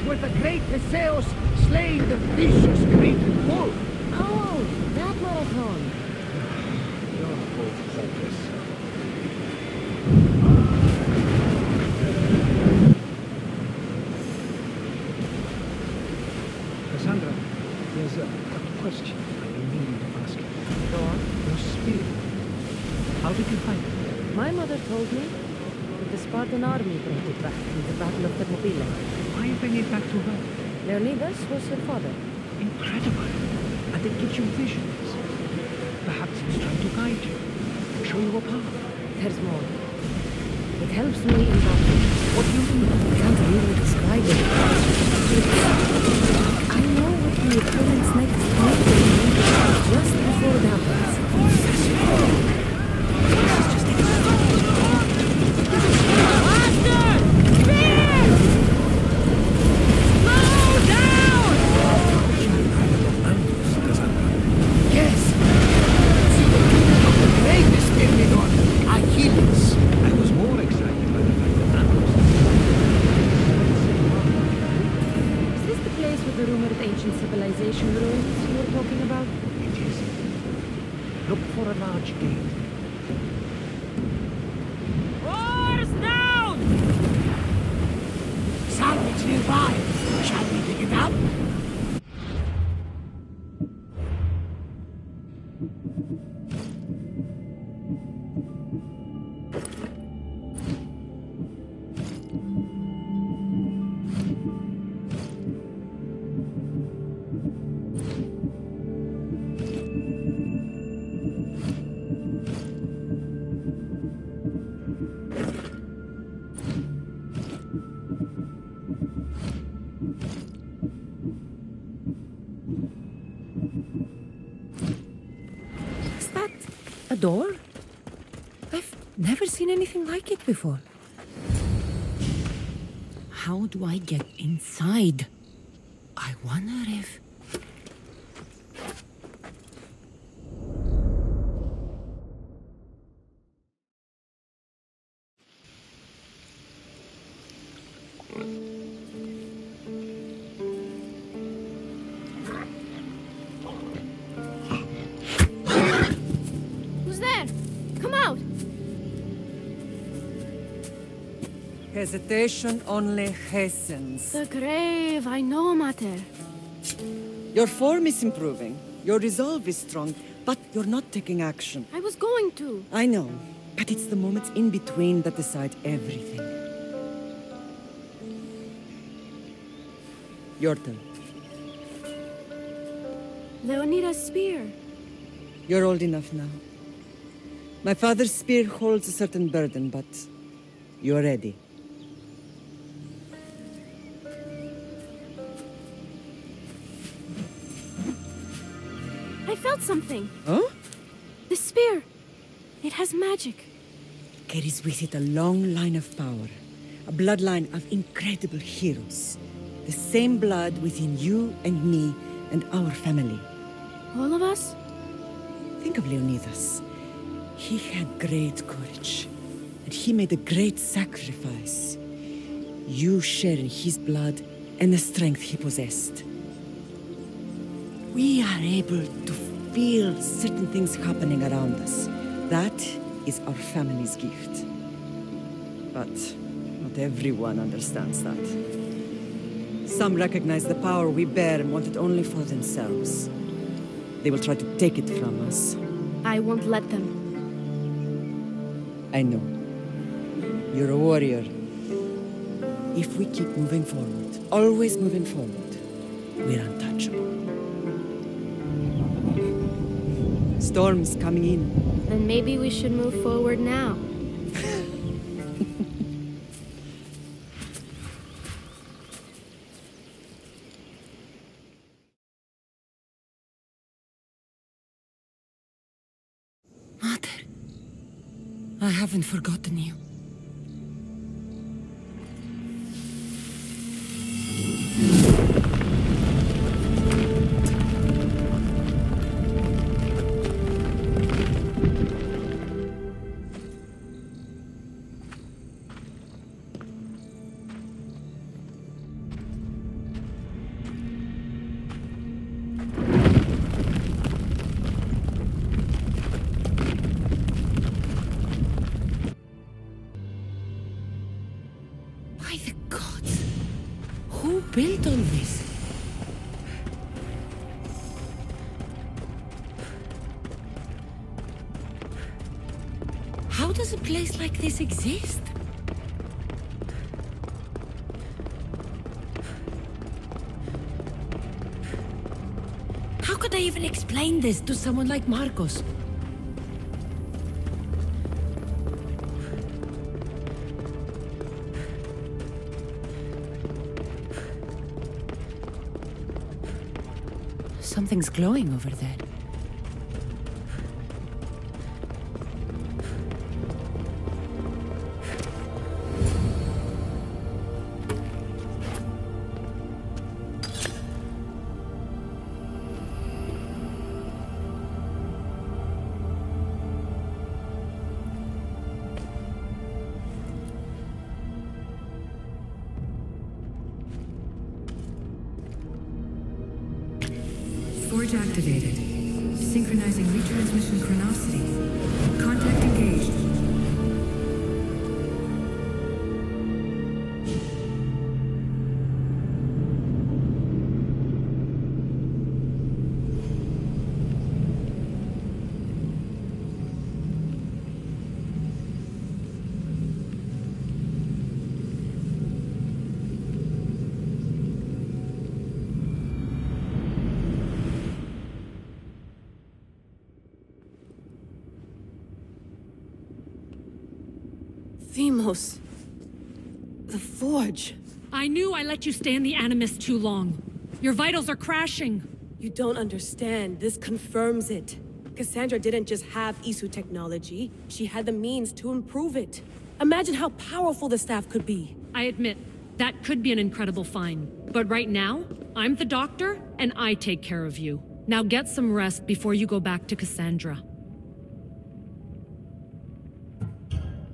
where the great Theseus slayed the vicious Cretan bull. Oh, that marathon. You're both hopeless. Cassandra, there's a question I've been meaning to ask you. Go on. Your spear. How did you find it? My mother told me that the Spartan army brought it back in the Battle of Thermopylae. Why bring it back to her? Leonidas was her father. Incredible. And it gives you visions. Perhaps it's trying to guide you, show you a path. There's more. It helps me in battle. What do you mean? I can't really describe it. I know what my opponent's next move will be just before it happens. Civilization ruins you were talking about? It is. Look for a large gate. Oars down! Salvage nearby. Shall we pick it up? A door? I've never seen anything like it before. How do I get inside? I wonder if... Hesitation only hastens. The grave, I know, Mater. Your form is improving. Your resolve is strong, but you're not taking action. I was going to. I know, but it's the moments in between that decide everything. Your turn. Leonidas' spear. You're old enough now. My father's spear holds a certain burden, but you're ready. I felt something. Huh? The spear. It has magic. Carries with it a long line of power. A bloodline of incredible heroes. The same blood within you and me and our family. All of us? Think of Leonidas. He had great courage. And he made a great sacrifice. You share in his blood and the strength he possessed. We are able to feel certain things happening around us. That is our family's gift. But not everyone understands that. Some recognize the power we bear and want it only for themselves. They will try to take it from us. I won't let them. I know. You're a warrior. If we keep moving forward, always moving forward, we're untouchable. Storm's coming in. Then maybe we should move forward now. Mother, I haven't forgotten you. built all this? How does a place like this exist? How could I even explain this to someone like Marcos? Something's glowing over there. Forge activated. Synchronizing retransmission chronicity. Contact engaged. Themos. The Forge. I knew I let you stay in the Animus too long. Your vitals are crashing. You don't understand. This confirms it. Cassandra didn't just have Isu technology. She had the means to improve it. Imagine how powerful the staff could be. I admit, that could be an incredible find. But right now, I'm the doctor, and I take care of you. Now get some rest before you go back to Cassandra.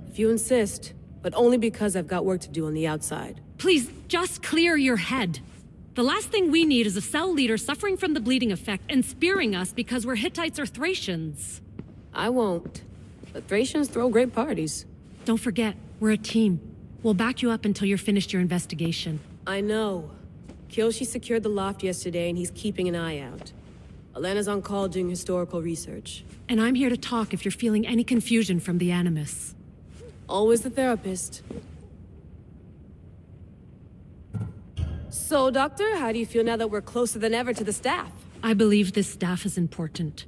If you insist, but only because I've got work to do on the outside. Please, just clear your head. The last thing we need is a cell leader suffering from the bleeding effect and spearing us because we're Hittites or Thracians. I won't. The Thracians throw great parties. Don't forget, we're a team. We'll back you up until you're finished your investigation. I know. Kyoshi secured the loft yesterday and he's keeping an eye out. Elena's on call doing historical research. And I'm here to talk if you're feeling any confusion from the Animus. Always the therapist. So, Doctor, how do you feel now that we're closer than ever to the staff? I believe this staff is important.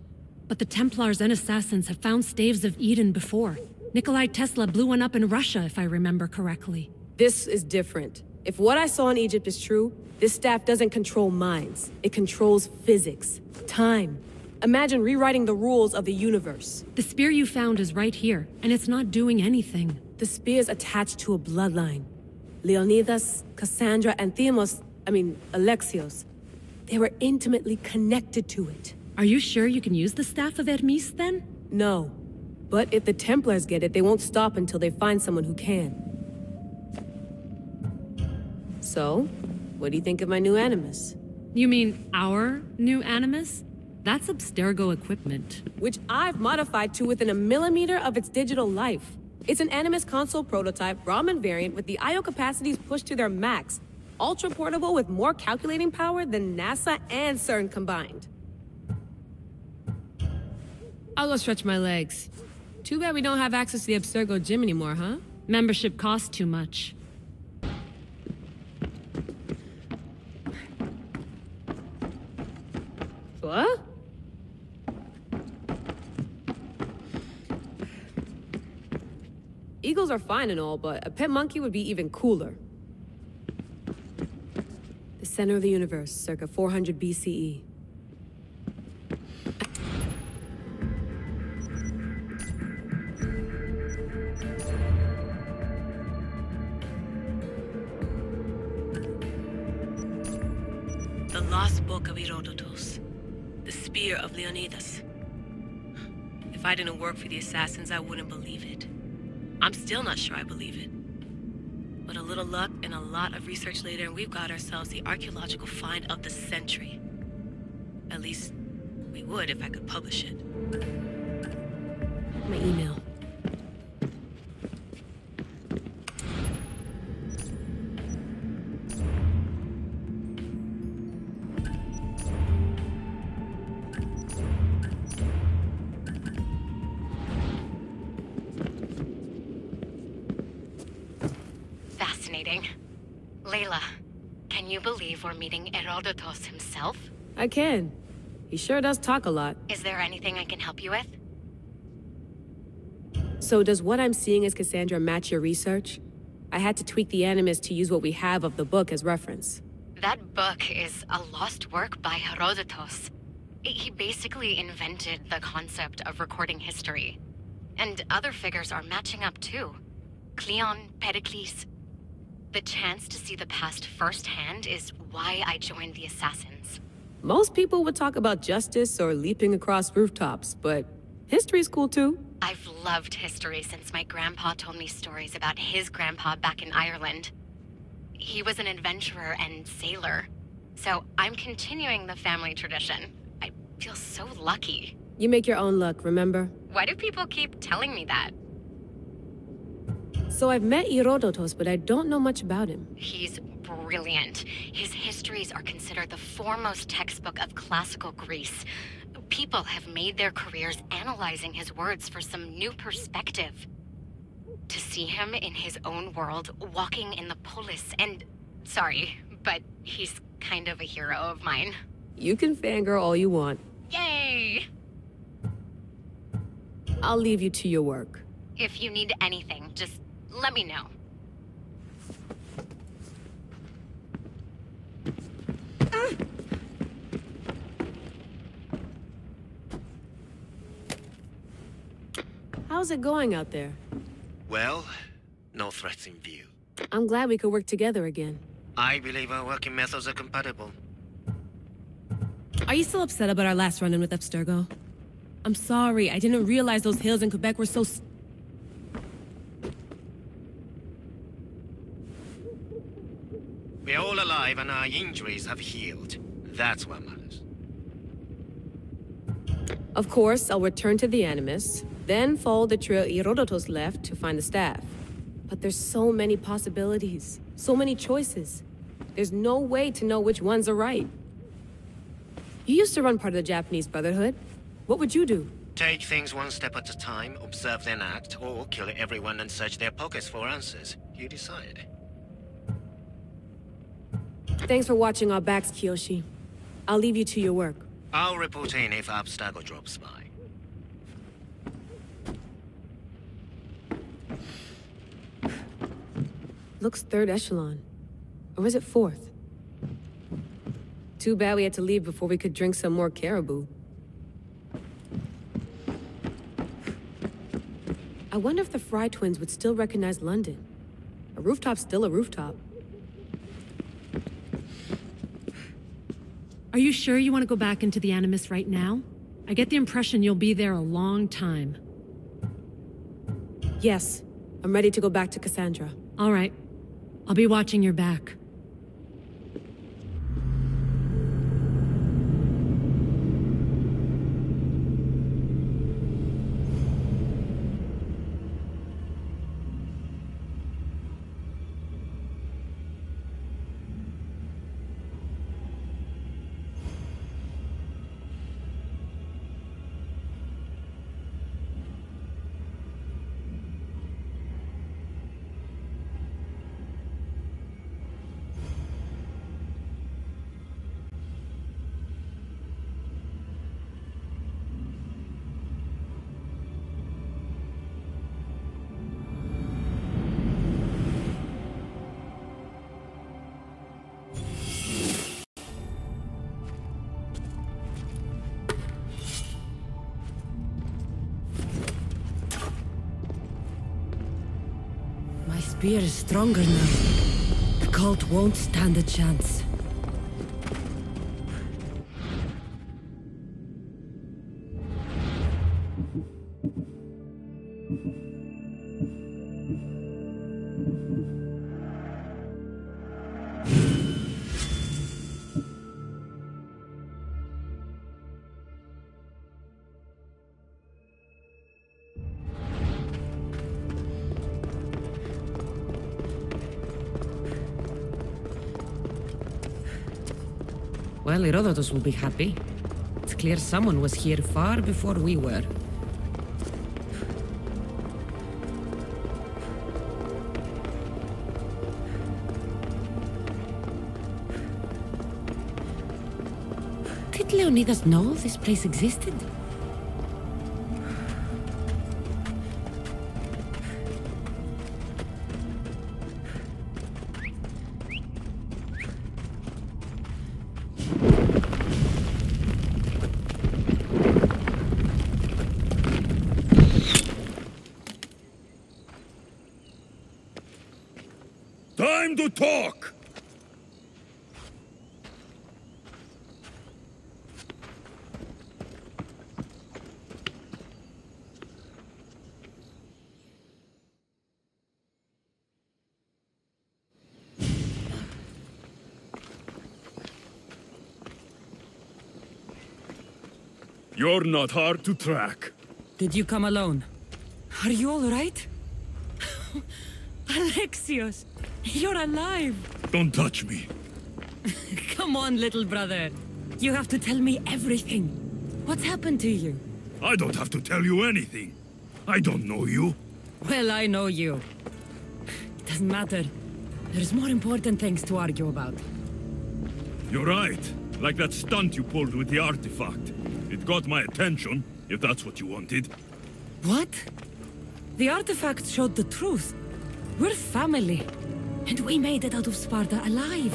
But the Templars and Assassins have found staves of Eden before. Nikolai Tesla blew one up in Russia, if I remember correctly. This is different. If what I saw in Egypt is true, this staff doesn't control minds. It controls physics, time. Imagine rewriting the rules of the universe. The spear you found is right here, and it's not doing anything. The spear's attached to a bloodline. Leonidas, Cassandra, and Alexios. They were intimately connected to it. Are you sure you can use the Staff of Hermes, then? No. But if the Templars get it, they won't stop until they find someone who can. So, what do you think of my new Animus? You mean our new Animus? That's Abstergo equipment. Which I've modified to within a millimeter of its digital life. It's an Animus console prototype, Raman variant with the I/O capacities pushed to their max. Ultra portable with more calculating power than NASA and CERN combined. I'll go stretch my legs. Too bad we don't have access to the Abstergo gym anymore, huh? Membership costs too much. What? Eagles are fine and all, but a pet monkey would be even cooler. The center of the universe, circa 400 BCE. The Lost Book of Herodotus. The Spear of Leonidas. If I didn't work for the Assassins, I wouldn't believe it. I'm still not sure I believe it. But a little luck and a lot of research later, and we've got ourselves the archaeological find of the century. At least, we would if I could publish it. My email. fascinating. Layla, can you believe we're meeting Herodotus himself? I can. He sure does talk a lot. Is there anything I can help you with? So does what I'm seeing as Cassandra match your research? I had to tweak the Animus to use what we have of the book as reference. That book is a lost work by Herodotus. He basically invented the concept of recording history. And other figures are matching up too. Cleon, Pericles. The chance to see the past firsthand is why I joined the Assassins. Most people would talk about justice or leaping across rooftops, but history's cool too. I've loved history since my grandpa told me stories about his grandpa back in Ireland. He was an adventurer and sailor, so I'm continuing the family tradition. I feel so lucky. You make your own luck, remember? Why do people keep telling me that? So I've met Herodotus, but I don't know much about him. He's brilliant. His histories are considered the foremost textbook of classical Greece. People have made their careers analyzing his words for some new perspective. To see him in his own world, walking in the polis, and... Sorry, but he's kind of a hero of mine. You can fangirl all you want. Yay! I'll leave you to your work. If you need anything, just let me know. How's it going out there? Well, no threats in view. I'm glad we could work together again. I believe our working methods are compatible. Are you still upset about our last run-in with Abstergo? I'm sorry, I didn't realize those hills in Quebec were so... We're all alive and our injuries have healed. That's what matters. Of course, I'll return to the Animus, then follow the trail Herodotus left to find the staff. But there's so many possibilities, so many choices. There's no way to know which ones are right. You used to run part of the Japanese Brotherhood. What would you do? Take things one step at a time, observe then act, or kill everyone and search their pockets for answers. You decide. Thanks for watching our backs, Kiyoshi. I'll leave you to your work. I'll report in if Abstergo drops by. Looks third echelon. Or is it fourth? Too bad we had to leave before we could drink some more caribou. I wonder if the Fry twins would still recognize London. A rooftop's still a rooftop. Are you sure you want to go back into the Animus right now? I get the impression you'll be there a long time. Yes, I'm ready to go back to Cassandra. All right. I'll be watching your back. Spear is stronger now. The cult won't stand a chance. Well, Herodotus will be happy. It's clear someone was here far before we were. Did Leonidas know this place existed? Time to talk! You're not hard to track. Did you come alone? Are you all right? Alexios, you're alive! Don't touch me. Come on, little brother. You have to tell me everything. What's happened to you? I don't have to tell you anything. I don't know you. Well, I know you. It doesn't matter. There's more important things to argue about. You're right. Like that stunt you pulled with the artifact. It got my attention, if that's what you wanted. What? The artifact showed the truth. We're family. And we made it out of Sparta alive.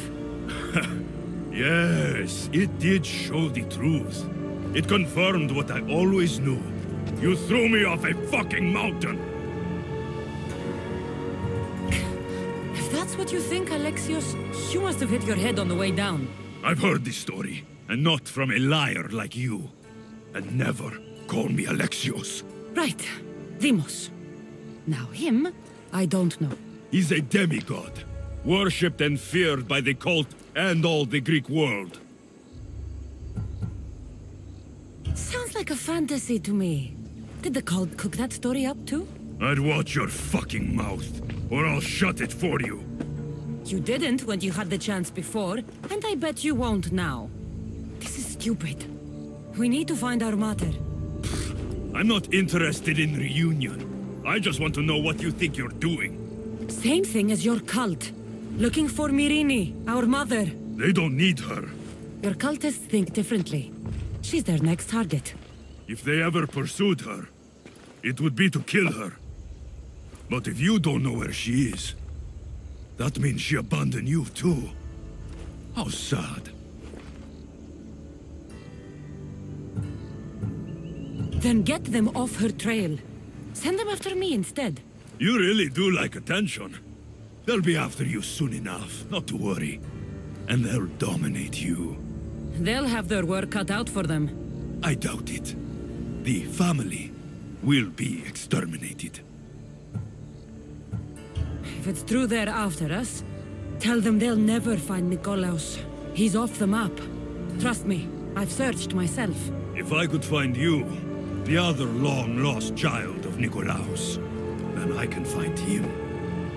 Yes, it did show the truth. It confirmed what I always knew. You threw me off a fucking mountain! If that's what you think, Alexios, you must have hit your head on the way down. I've heard this story, and not from a liar like you. And never call me Alexios. Right. Demos. Now him, I don't know. He's a demigod, worshipped and feared by the cult and all the Greek world. Sounds like a fantasy to me. Did the cult cook that story up too? I'd watch your fucking mouth, or I'll shut it for you. You didn't when you had the chance before, and I bet you won't now. This is stupid. We need to find our mater. I'm not interested in reunion. I just want to know what you think you're doing. Same thing as your cult. Looking for Myrrine, our mother. They don't need her. Your cultists think differently. She's their next target. If they ever pursued her, it would be to kill her. But if you don't know where she is, that means she abandoned you too. How sad. Then get them off her trail. Send them after me instead. You really do like attention. They'll be after you soon enough, not to worry. And they'll dominate you. They'll have their work cut out for them. I doubt it. The family will be exterminated. If it's true they're after us, tell them they'll never find Nikolaos. He's off the map. Trust me, I've searched myself. If I could find you, the other long-lost child of Nikolaos, then I can find him.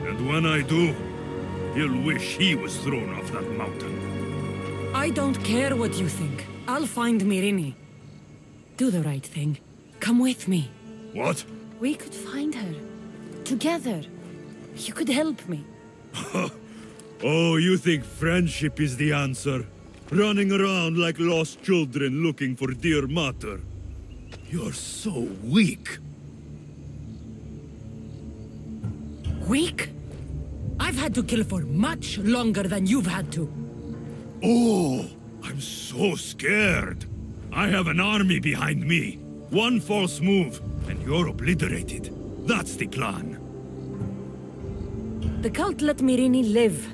And when I do, he'll wish he was thrown off that mountain. I don't care what you think. I'll find Myrrine. Do the right thing. Come with me. What? We could find her. Together. You could help me. Oh, you think friendship is the answer? Running around like lost children looking for dear mater. You're so weak. Weak? I've had to kill for much longer than you've had to. Oh, I'm so scared. I have an army behind me. One false move, and you're obliterated. That's the plan. The cult let Myrrine live.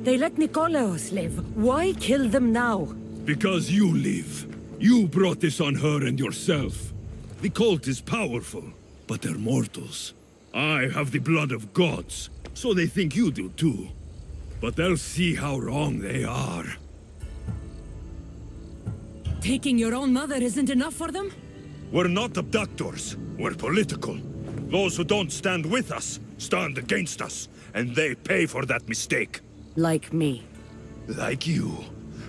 They let Nikolaos live. Why kill them now? Because you live. You brought this on her and yourself. The cult is powerful, but they're mortals. I have the blood of gods, so they think you do too. But they'll see how wrong they are. Taking your own mother isn't enough for them? We're not abductors. We're political. Those who don't stand with us, stand against us. And they pay for that mistake. Like me. Like you.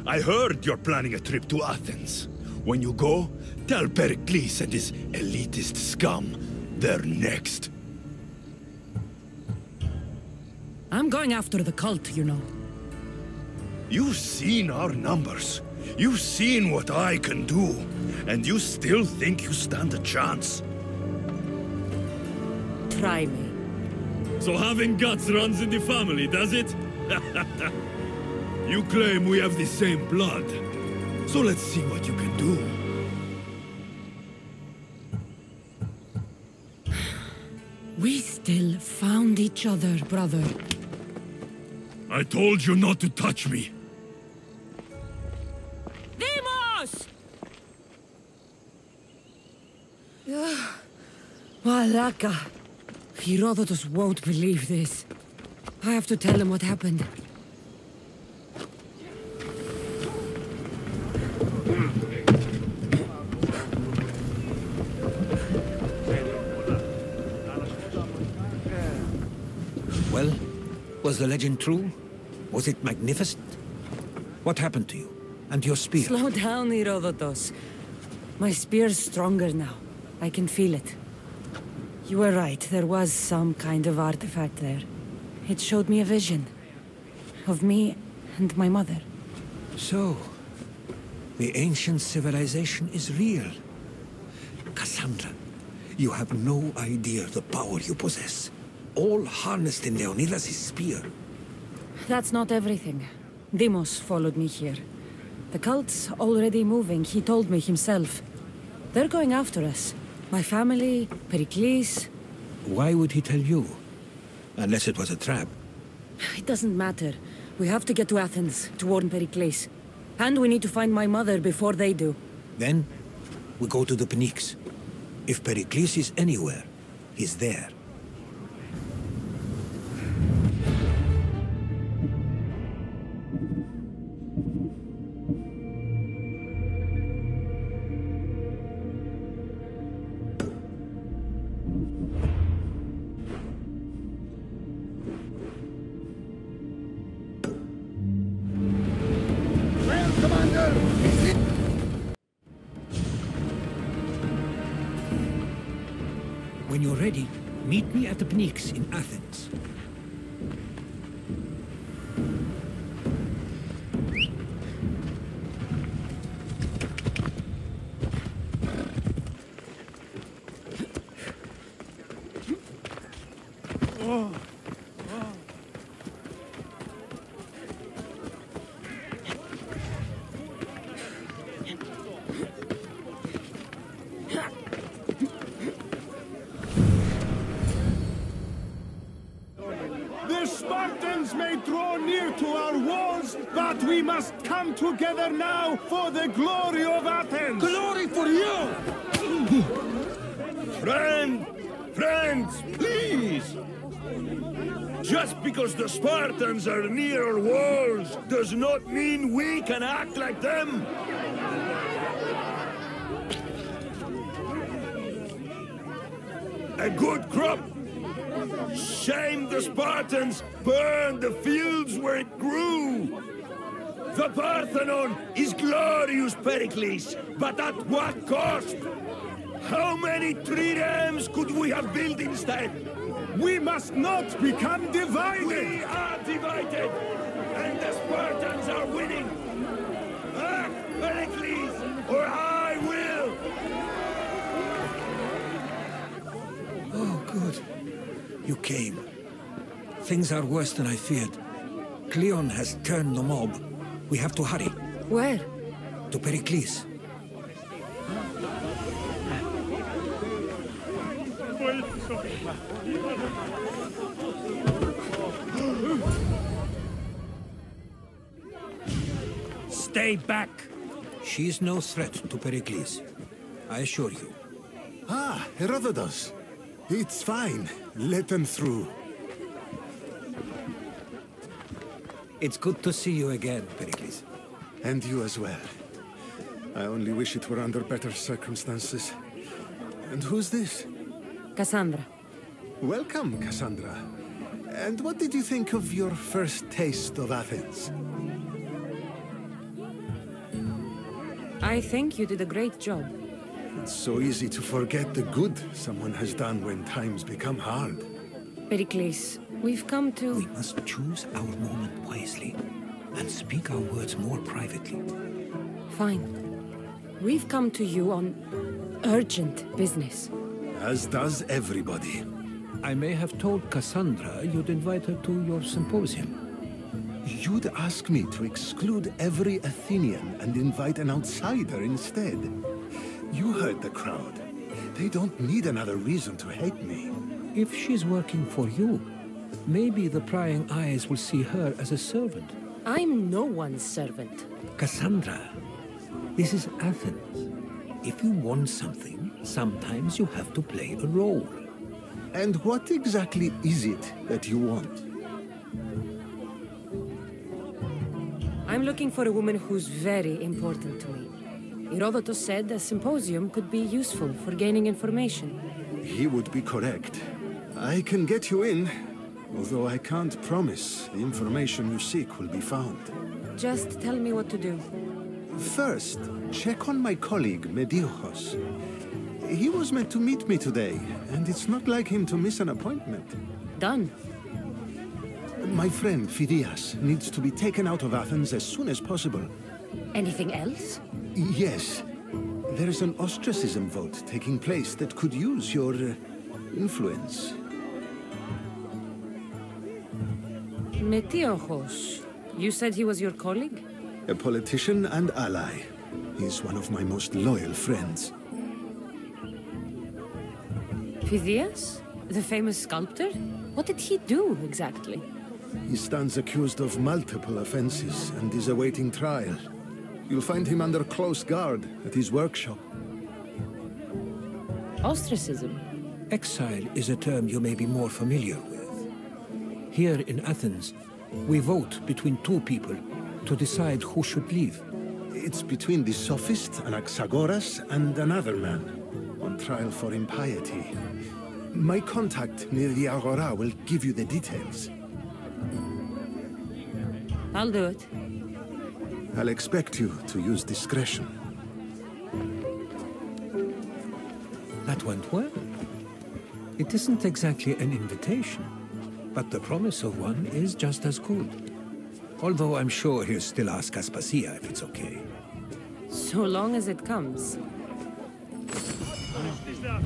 I heard you're planning a trip to Athens. When you go, tell Pericles and his elitist scum they're next. I'm going after the cult, you know. You've seen our numbers. You've seen what I can do, and you still think you stand a chance? Try me. So having guts runs in the family, does it? You claim we have the same blood. So let's see what you can do. We still found each other, brother. I told you not to touch me. Demos! Malaka. Herodotus won't believe this. I have to tell him what happened. Well, was the legend true? Was it magnificent? What happened to you? And your spear? Slow down, Herodotus. My spear's stronger now. I can feel it. You were right, there was some kind of artifact there. It showed me a vision. Of me and my mother. So, the ancient civilization is real. Cassandra, you have no idea the power you possess. All harnessed in Leonidas' spear. That's not everything. Demos followed me here. The cult's already moving, he told me himself. They're going after us. My family, Pericles. Why would he tell you? Unless it was a trap. It doesn't matter. We have to get to Athens, to warn Pericles. And we need to find my mother before they do. Then, we go to the Pnyx. If Pericles is anywhere, he's there. When you're ready, meet me at the Pnyx in Athens. The Spartans may draw near to our walls, but we must come together now for the glory of Athens! Glory for you! Friends, please! Just because the Spartans are near our walls does not mean we can act like them! A good crop! Shame the Spartans burned the fields where it grew! The Parthenon is glorious, Pericles, but at what cost? How many triremes could we have built instead? We must not become divided! We are divided, and the Spartans are winning! Act, Pericles, or I will! Oh, good. You came. Things are worse than I feared. Cleon has turned the mob. We have to hurry. Where? To Pericles. Stay back! She's no threat to Pericles. I assure you. Ah, Herodotus. It's fine. Let them through. It's good to see you again, Pericles. And you as well. I only wish it were under better circumstances. And who's this? Cassandra. Welcome, Cassandra. And what did you think of your first taste of Athens? I think you did a great job. It's so easy to forget the good someone has done when times become hard. Pericles, we've come to... We must choose our moment wisely, and speak our words more privately. Fine. We've come to you on urgent business. As does everybody. I may have told Cassandra you'd invite her to your symposium. You'd ask me to exclude every Athenian and invite an outsider instead. You heard the crowd. They don't need another reason to hate me. If she's working for you, maybe the prying eyes will see her as a servant. I'm no one's servant. Cassandra, this is Athens. If you want something, sometimes you have to play a role. And what exactly is it that you want? I'm looking for a woman who's very important to me. Herodotus said a symposium could be useful for gaining information. He would be correct. I can get you in, although I can't promise the information you seek will be found. Just tell me what to do. First, check on my colleague, Mediochos. He was meant to meet me today, and it's not like him to miss an appointment. Done. My friend, Phidias, needs to be taken out of Athens as soon as possible. Anything else? Yes. There is an ostracism vote taking place that could use your influence. Metiochos. You said he was your colleague? A politician and ally. He's one of my most loyal friends. Phidias? The famous sculptor? What did he do, exactly? He stands accused of multiple offenses and is awaiting trial. You'll find him under close guard at his workshop. Ostracism? Exile is a term you may be more familiar with. Here in Athens, we vote between two people to decide who should leave. It's between the sophist Anaxagoras and another man, on trial for impiety. My contact near the Agora will give you the details. I'll do it. I'll expect you to use discretion. That went well. It isn't exactly an invitation, but the promise of one is just as good. Although I'm sure he'll still ask Aspasia if it's okay. So long as it comes. Is that